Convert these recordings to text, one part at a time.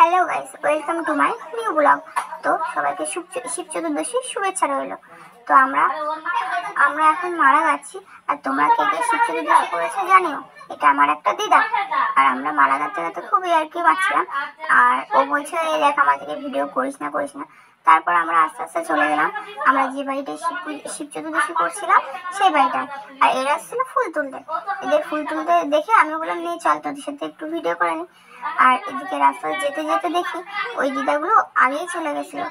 Hello guys, welcome to my new blog. তো সবাইকে শিব চতুর্দশীর শুভেচ্ছা রইল। তো আমরা এখন মারা যাচ্ছি। আর তোমরা কে কে শিব চতুর্দশী করেছো জানিও। এটা আমার একটা দিদা। আর আমরা মারা গাতে খুবই আর কি পাচ্ছিলাম। আর ও বলছে দেখ আমাদেরকে ভিডিও করিস না। তারপর আমরা আস্তে আস্তে চলে গেলাম আমরা যে বাড়িটা শিব চতুর্দশী করছিলাম সেই বাড়িটা। আর এরা ছিল ফুল তুলতে। এদের ফুল তুলতে দেখে আমি বললাম নিয়ে চল তোদের সাথে একটু ভিডিও করে নি। আর এদিকে রাস্তায় যেতে যেতে দেখি ওই দিদাগুলো আগেই চলে গেছিল,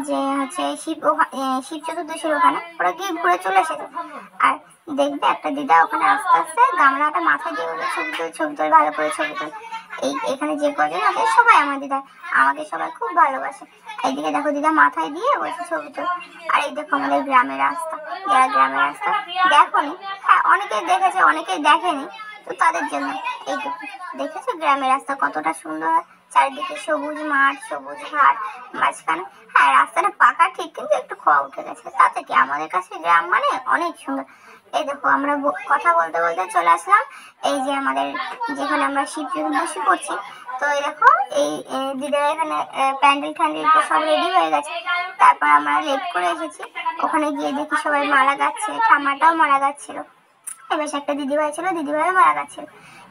যে হচ্ছে শিব চতুর্দশীর ওখানে ওরা গিয়ে ঘুরে চলে এসেছে। আর দেখবে একটা দিদা ওখানে আস্তে আস্তে গামলাটা মাথায় দিয়ে বলে ছবি তোল ভালো করে ছবি তোল। এখানে যে কজন আছে সবাই আমার দিদা, আমাকে সবাই খুব ভালোবাসে। এইদিকে দেখো দিদা মাথায় দিয়ে বলছে ছবি তোল। আর এই দেখো আমাদের গ্রামের রাস্তা, যারা গ্রামের রাস্তা দেখোনি, হ্যাঁ অনেকেই দেখেছে অনেকেই দেখেনি, তো তাদের জন্য এইটুকু। দেখেছো গ্রামের রাস্তা কতটা সুন্দর, চারিদিকে সবুজ মাঠ সবুজ ঘাট, মাঝখানে হ্যাঁ রাস্তাটা পাকা ঠিক, কিন্তু একটু খোয়া উঠে গেছে। তাতে কি আমাদের কাছে গ্রাম মানে অনেক সুন্দর। এই দেখো আমরা কথা বলতে বলতে চলে আসলাম এই যে আমাদের যেখানে আমরা শিব চতুর্দশী করছি। তো এই দেখো এই দিদারা এখানে প্যান্ডেল তো সব রেডি হয়ে গেছে। তারপর আমরা লেট করে এসেছি, ওখানে গিয়ে দেখি সবাই মারা যাচ্ছে, ঠাম্মাটাও মারা যাচ্ছিল। এবার একটা দিদিভাই ছিল, দিদিভাইও মারা যাচ্ছিল।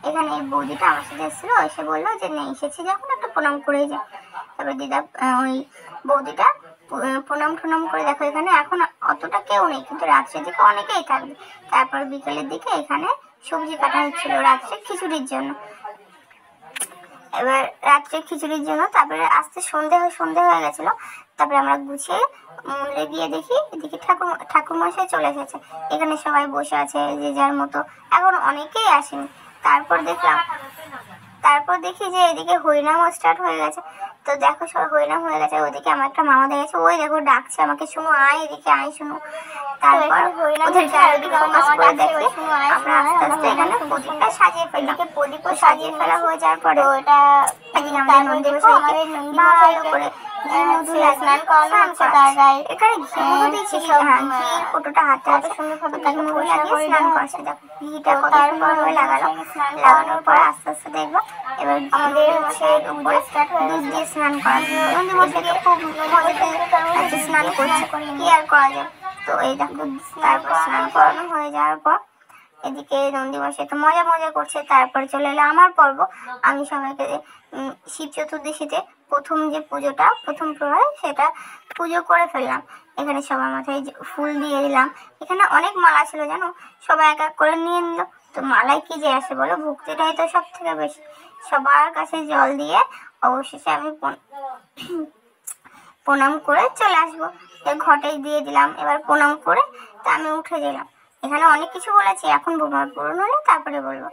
এখানে এই বৌদিটা আমার সাথে এসেছিল, এসে বললো যে নেই এসেছি যখন একটা প্রণাম করেই যায়। তারপর দিদা ওই বৌদিটা প্রণাম টনাম করে দেখো এখানে এখন অতটা কেউ নেই, কিন্তু রাত্রের দিকে অনেকেই থাকবে। তারপর বিকেলের দিকে এখানে সবজি কাটা হচ্ছিল রাত্রে খিচুড়ির জন্য। এবার রাত্রে খিচুড়ির জন্য তারপরে আস্তে সন্ধে হয়ে গেছিল। তারপরে আমরা গুছিয়ে মন্দিরে গিয়ে দেখি এদিকে ঠাকুরমশাই চলে এসেছে। এখানে সবাই বসে আছে যে যার মতো, এখন অনেকেই আসেনি। তারপর দেখি যে এদিকে হরিনাম স্টার্ট হয়ে গেছে। তো দেখো সবাই হরিনাম হয়ে গেছে। ওদিকে আমার একটা মামা দেখেছে, ওই দেখো ডাকছে আমাকে, শুনো আয় এদিকে আয় শুনো। তারপর ওদের চারিদিকে ফোকাস করে দেখে আমরা আস্তে আস্তে এখানে প্রদীপটা সাজিয়ে ফেলা হয়ে যাওয়ার পরে ওটা এদিকে আমাদের নন্দী মশাইকে ভালো করে স্নান করানো হচ্ছে। তার গায়ে এখানে ঘির ফটোটা হাতে হাতে সুন্দরভাবে তাকে মুখে লাগিয়ে স্নান করছে। দেখো ঘিটা কত সুন্দরভাবে লাগানোর পরে আস্তে আস্তে দেখবো এবার আমাদের হচ্ছে উপরে দুধ দিয়ে স্নান করা। নন্দী মশাইকে খুব মজাতে স্নান করছে, কি আর করা যায়। তো এই দেখো তারপর স্নান করানো হয়ে যাওয়ার পর এদিকে নন্দী মশাই তো মজা করছে। তারপর চলে এলো আমার পর্ব। আমি সবাইকে শিব চতুর্দশীতে প্রথম যে পুজোটা প্রথম প্রহরে সেটা পুজো করে ফেললাম। এখানে সবার মাথায় ফুল দিয়ে দিলাম। এখানে অনেক মালা ছিল জানো, সবাই এক এক করে নিয়ে নিল। তো মালায় কি যে আসে বলো, ভক্তিটাই তো সব থেকে বেশি। সবার কাছে জল দিয়ে অবশেষে আমি প্রণাম করে চলে আসবো। ঘটেই দিয়ে দিলাম। এবার প্রণাম করে তা আমি উঠে দিলাম। এখানে অনেক কিছু বলেছি, এখন পূরণ হলে তারপরে বলবো।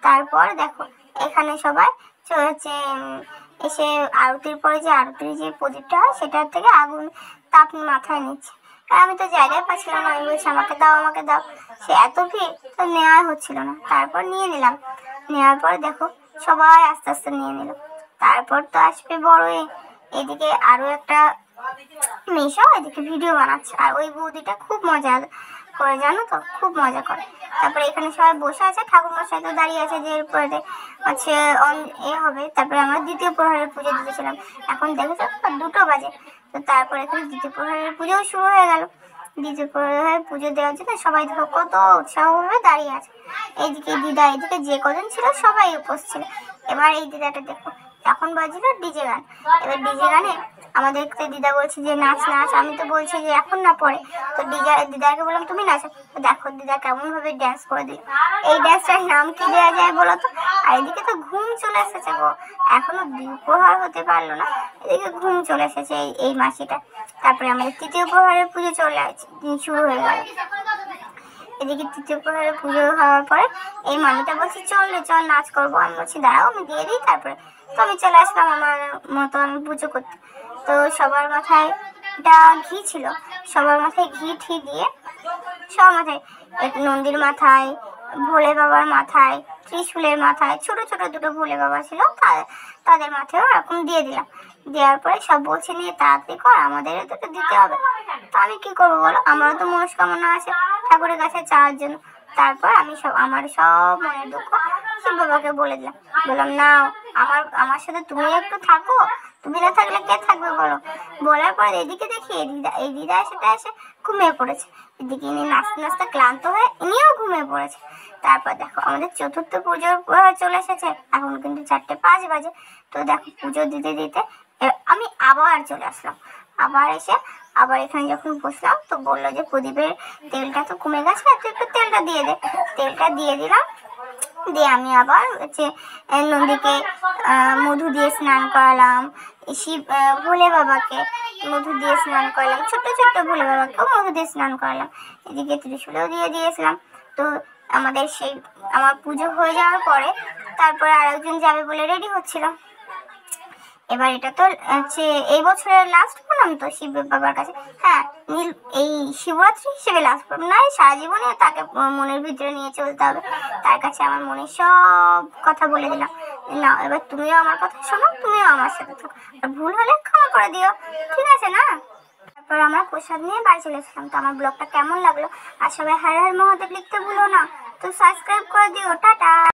তারপর দেখো এখানে সবাই হচ্ছে এসে আরতির পরে যে আরতির যে প্রদীপটা হয় সেটার থেকে আগুন তাপ মাথায় নিচ্ছে। আর আমি তো জায়গায় পাচ্ছিলাম না, আমি বলছি আমাকে দাও। সে এত ভিড় তো নেওয়া হচ্ছিল না। তারপর নিয়ে নিলাম। নেওয়ার পর দেখো সবাই আস্তে আস্তে নিয়ে নিল। তারপর তো আসবে বড় এদিকে আরো একটা মেশো এদিকে ভিডিও বানাচ্ছে। আর ওই বৌদিটা খুব মজা করে জানো তো, খুব মজা করে। তারপরে এখানে সবাই বসে আছে, ঠাকুর মশাই তো দাঁড়িয়ে আছে যে এরপরে হচ্ছে হবে। তারপরে আমরা দ্বিতীয় প্রহরের পুজো দিতেছিলাম। এখন দেখেছো 2টো বাজে। তো তারপর এখানে দ্বিতীয় প্রহরের পুজোও শুরু হয়ে গেল। দ্বিতীয় প্রহরের পুজো দেওয়ার জন্য সবাই দেখো কত উৎসাহভাবে দাঁড়িয়ে আছে। এইদিকে দিদা, এদিকে যে কজন ছিল সবাই উপস্থিত ছিল। এবার এই দিদাটা দেখো এখন বাজলো ডিজে গান। এবার ডিজে গানে আমাদের দিদা বলছে যে নাচ। আমি তো বলছি যে এখন না পরে। তো দিদাকে বললাম তুমি নাচো। তো দেখো দিদা কেমন ভাবে ড্যান্স করে দিল। এই ড্যান্সটার নাম কি দেওয়া যায় বলো তো? আর এদিকে তো ঘুম চলে এসেছে গো, এখনো দুপুর হতে পারলো না, এদিকে ঘুম চলে এসেছে এই মাসিটা। তারপরে আমাদের তৃতীয় প্রহরের পুজো শুরু হয়ে গেল। এদিকে তৃতীয় প্রহরের পুজো হওয়ার পরে এই মামিটা বলছে চল নাচ করবো। আমি বলছি দাঁড়াও আমি দিয়ে দিই। তারপরে তো আমি চলে আসলাম আমার মতো আমি পুজো করতে। তো সবার মাথায় ঘি ছিল, সবার মাথায় ঘি দিয়ে সবার মাথায় নন্দীর মাথায়, ভোলে বাবার মাথায়, ত্রিশূলের মাথায়, ছোট 2 ভোলে বাবা ছিল তাদের মাথায়ও এরকম দিয়ে দিলাম। দেওয়ার পরে সব বলছে নিয়ে তাড়াতাড়ি কর, আমাদের তো দিতে হবে। তো আমি কি করবো বলো, আমারও তো মনস্কামনা আছে ঠাকুরের কাছে চাওয়ার জন্য। তারপর আমি আমার সব মনের দুঃখ শিব বাবাকে বলে দিলাম। বললাম নাও আমার সাথে তুমি একটু থাকো, তুমি না থাকলে কে থাকবে বলো। বলার পর এদিকে দেখি এই দিদা এসে ঘুমিয়ে পড়েছে। এদিকে ইনি নাচতে নাচতে ক্লান্ত হয়ে ইনিও ঘুমিয়ে পড়েছে। তারপর দেখো আমাদের চতুর্থ পুজো চলে এসেছে, এখন কিন্তু 4:05 বাজে। তো দেখো পুজো দিতে দিতে আমি আবার চলে আসলাম। আবার এসে আবার এখানে যখন বসলাম তো বললো যে প্রদীপের তেলটা তো কমে গেছে, তুই একটু তেলটা দিয়ে দে। তেলটা দিয়ে দিলাম, দিয়ে আমি আবার হচ্ছে নন্দীকে মধু দিয়ে স্নান করালাম, শিব ভোলে বাবাকে মধু দিয়ে স্নান করালাম, ছোট্ট ছোট্ট ভোলে বাবাকেও মধু দিয়ে স্নান করালাম, এদিকে ত্রিশূলও দিয়ে দিয়েছিলাম। তো আমার পুজো হয়ে যাওয়ার পরে তারপরে আরেকজন যাবে বলে রেডি হচ্ছিল। এবার এটা তো হচ্ছে এই বছরের লাস্ট প্রণাম তো শিব বাবার কাছে। হ্যাঁ, এই শিবরাত্রি হিসেবে লাস্ট প্রণাম নয়, সারা জীবনে তাকে মনের ভিতরে নিয়ে চলতে হবে। তার কাছে আমার মনের সব কথা বলে দিলাম, না এবার তুমিও আমার কথা শোনো, তুমিও আমার সাথে থাকো, আর ভুল হলে ক্ষমা করে দিও, ঠিক আছে না? তারপর আমরা প্রসাদ নিয়ে বাড়ি চলে এসেছিলাম। তো আমার ব্লগটা কেমন লাগলো আর সবাই হর হর মহাদেব লিখতে ভুলো না, তো সাবস্ক্রাইব করে দিও। টাটা।